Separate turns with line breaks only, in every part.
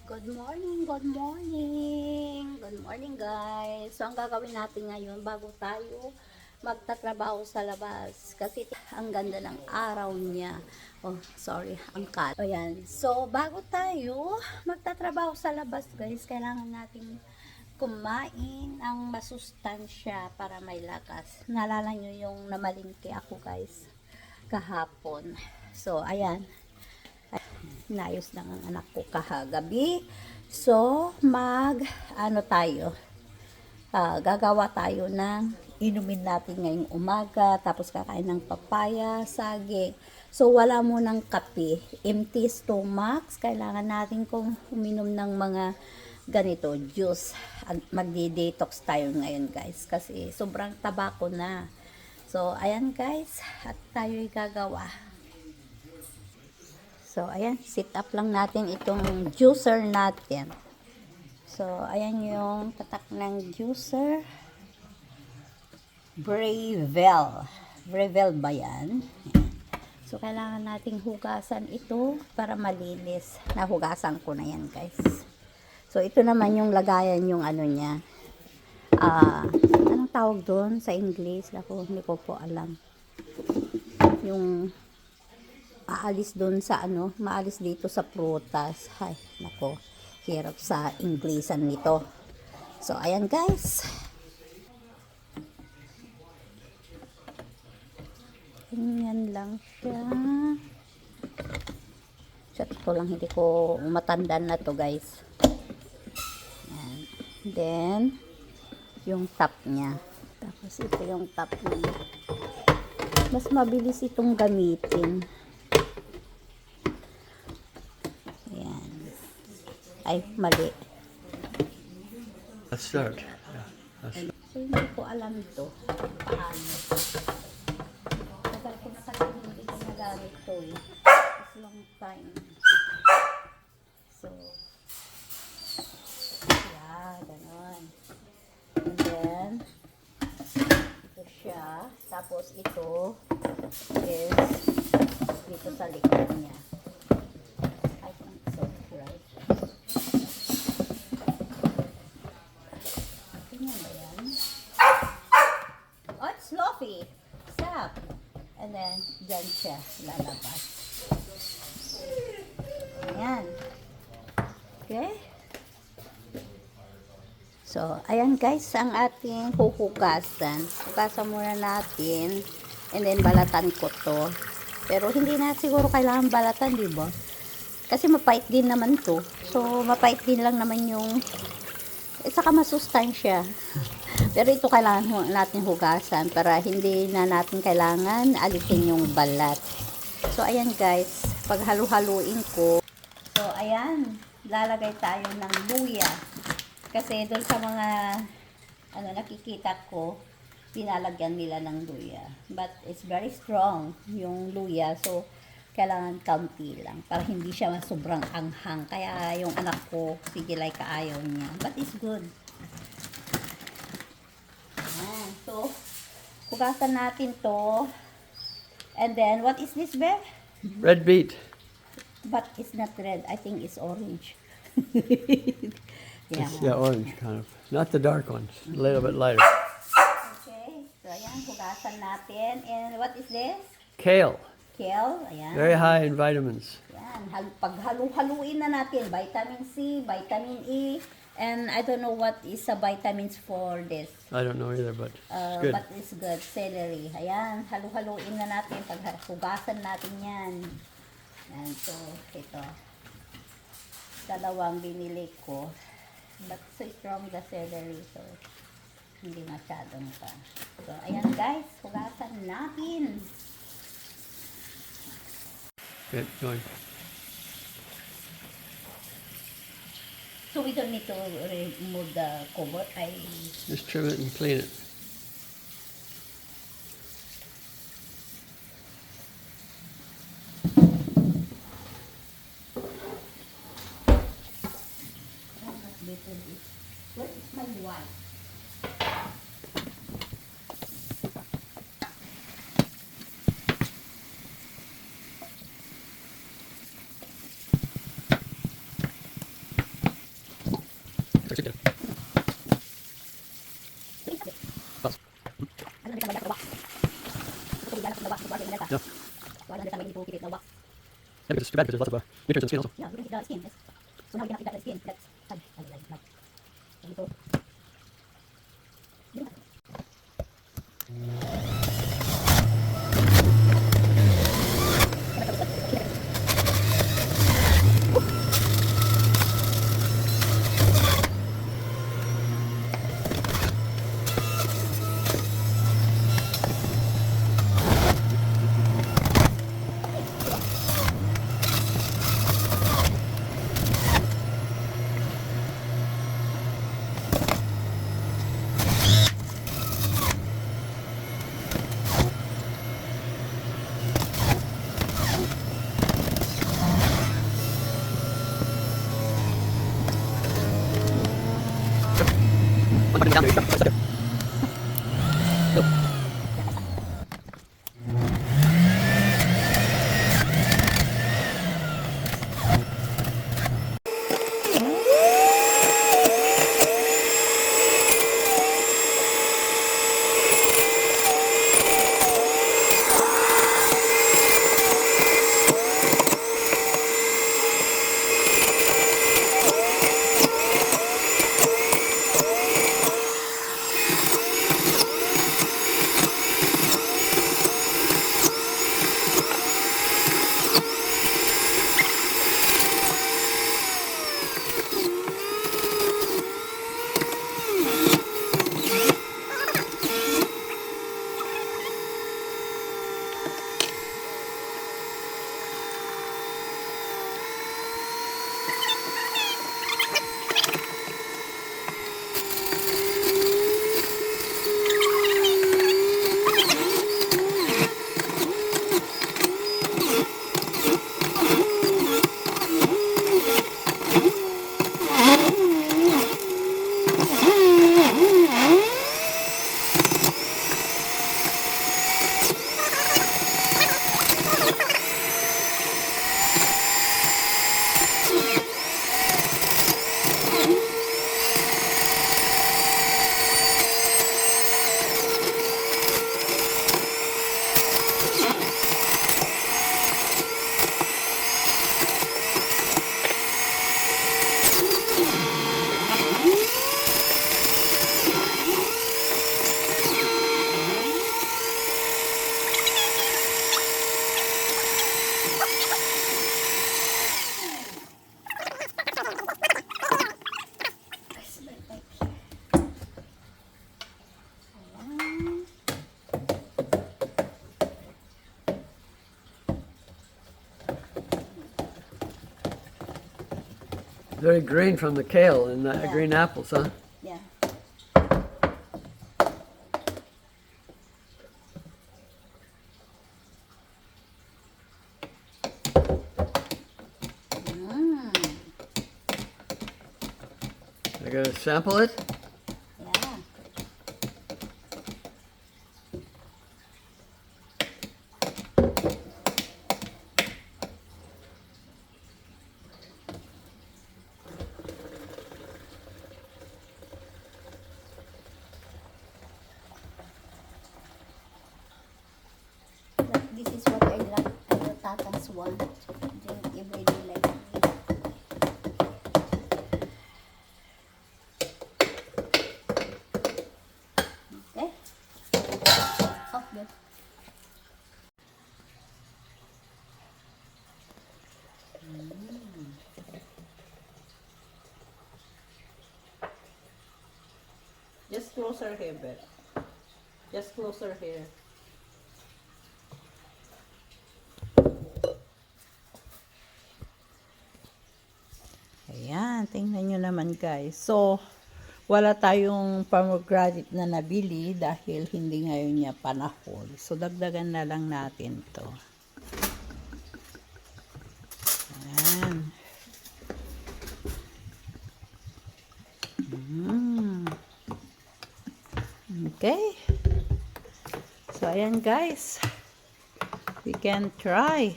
Good morning, good morning. Good morning guys. So ang gagawin natin ngayon bago tayo magtatrabaho sa labas kasi ang ganda ng araw niya. Oh, sorry, ang cat. O yan. So bago tayo magtatrabaho sa labas guys, kailangan nating kumain ng masustansya para may lakas. Naalala nyo yung namalingki ako guys kahapon. So ayan, inayos ng anak ko kahagabi. So, gagawa tayo ng inumin natin ngayong umaga, tapos kakain ng papaya, saging. So, wala mo ng kape, empty stomach, kailangan natin kung uminom ng mga ganito, juice. Magdi-detox tayo ngayon guys, kasi sobrang tabako na. So, ayan guys, at tayo'y gagawa. So, ayan, sit up lang natin itong juicer natin. So, ayan yung tatak ng juicer. Breville. Breville ba yan? So, kailangan nating hugasan ito para malinis. Nahugasan ko na yan, guys. So, ito naman yung lagayan yung ano niya. Anong tawag doon sa English? Ako, hindi ko po alam. Yung aalis doon sa maalis dito sa prutas. Ay, nako, hirap sa Inglesan nito. So, ayan guys. Ganyan lang siya. Chat ko lang, hindi ko matandaan na to guys. Ayan. Then, yung top niya. Tapos ito yung top niya. Mas mabilis itong gamitin. Ay, mali.
Let's start. Yeah, let's start.
So, hindi ko alam ito. Paano. Tagal ko na kasi hindi ko nagamit ito eh. It's long time. So, yeah, ganon. And then, ito siya. Tapos ito is dito sa likod niya. I think so, right? Sloppy. Stop. And then, dyan siya lalabas. Ayan. Okay? So, ayan guys, ang ating huhugasan. Hugasan muna natin. And then, balatan ko to. Pero, hindi na siguro kailangan balatan, di ba? Kasi mapait din naman to. So, mapait din lang naman yung saka masustansya. Pero ito kailangan natin hugasan para hindi na natin kailangan alisin yung balat. So, ayan guys, pag halu-haluin ko. So, ayan, lalagay tayo ng luya. Kasi doon sa mga nakikita ko, pinalagyan nila ng luya. But it's very strong yung luya. So, kailangan kaunti lang para hindi siya sobrang anghang. Kaya yung anak ko, sige like ayaw niya. But it's good. So, hugasan natin to. And then, what is this, Bev?
Red beet.
But it's not red. I think it's orange. Yeah.
Yeah, orange kind of. Not the dark ones. A little bit lighter.
Okay. So, ayan, hugasan natin. And what is this?
Kale.
Kale. Ayan.
Very high in vitamins.
Ayan. Pag halu-haluin na natin, vitamin C, vitamin E, and I don't know what is the vitamins for this.
I don't know either, but it's good.
But it's good. Celery. Ayan. Halu-haluin na natin. Pag hugasan natin yan. Ayan. So, ito. Dalawang binili ko. But so strong the celery. So, hindi masyadong pa. So, ayan guys. Hugasan natin.
Good, going.
So, we don't need to remove the cover.
Just trim it and clean it.
Where is my wife?
Pass. Yeah. Yeah, because it's too bad because there's lots of nutrients in the skin also.
Yeah, we can eat the skin. Yes. So now we cannot eat the skin. That's sad. So,
One button down there. Go. Very green from the kale and the
Yeah.
green apples, huh?
yeah.
I gotta sample it.
Yeah. This is what I like. Our tatas want. Drink every day like this. Okay. Oh, good.
Just closer here, Beth. Just closer here.
Ayan, tingnan nyo naman guys. So, wala tayong pomegranate na nabili dahil hindi ngayon niya panahon. So, dagdagan na lang natin to. Ayan. Okay. So, ayan guys. We can try.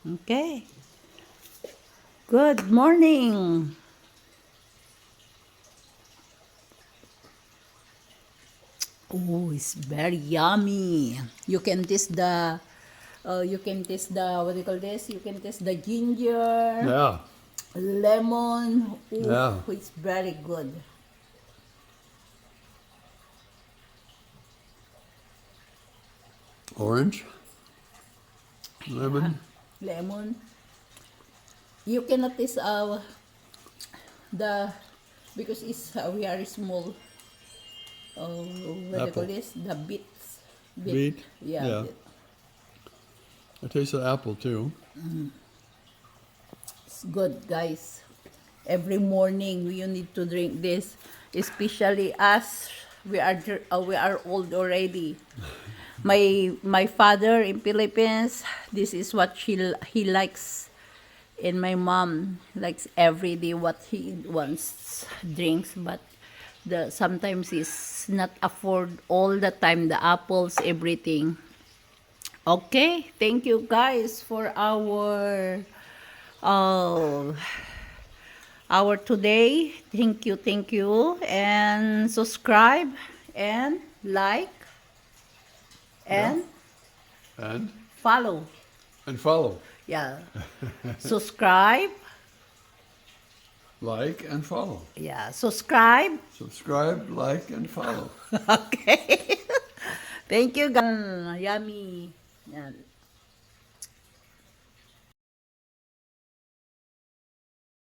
Okay. Good morning. Oh, it's very yummy. You can taste the, what do you call this? You can taste the ginger,
Yeah.
lemon. Ooh,
Yeah.
it's very good.
Orange. Lemon.
Lemon. You cannot taste the because it's very small. What do you call
Apple.
this? The beets.
Beet?
Yeah.
Yeah.
beet.
I taste the apple too.
It's good, guys. Every morning you need to drink this, especially us. We are old already. My father in Philippines, this is what he likes, and my mom likes every day what he wants drinks, but the sometimes is not afford all the time the apples everything. Okay, thank you guys for uh, our today. Thank you, and subscribe and like and
And
follow.
follow.
Yeah, subscribe.
Like and follow.
Yeah, subscribe.
Subscribe, like, and follow.
Okay. Thank you, guys. Yummy. Yan.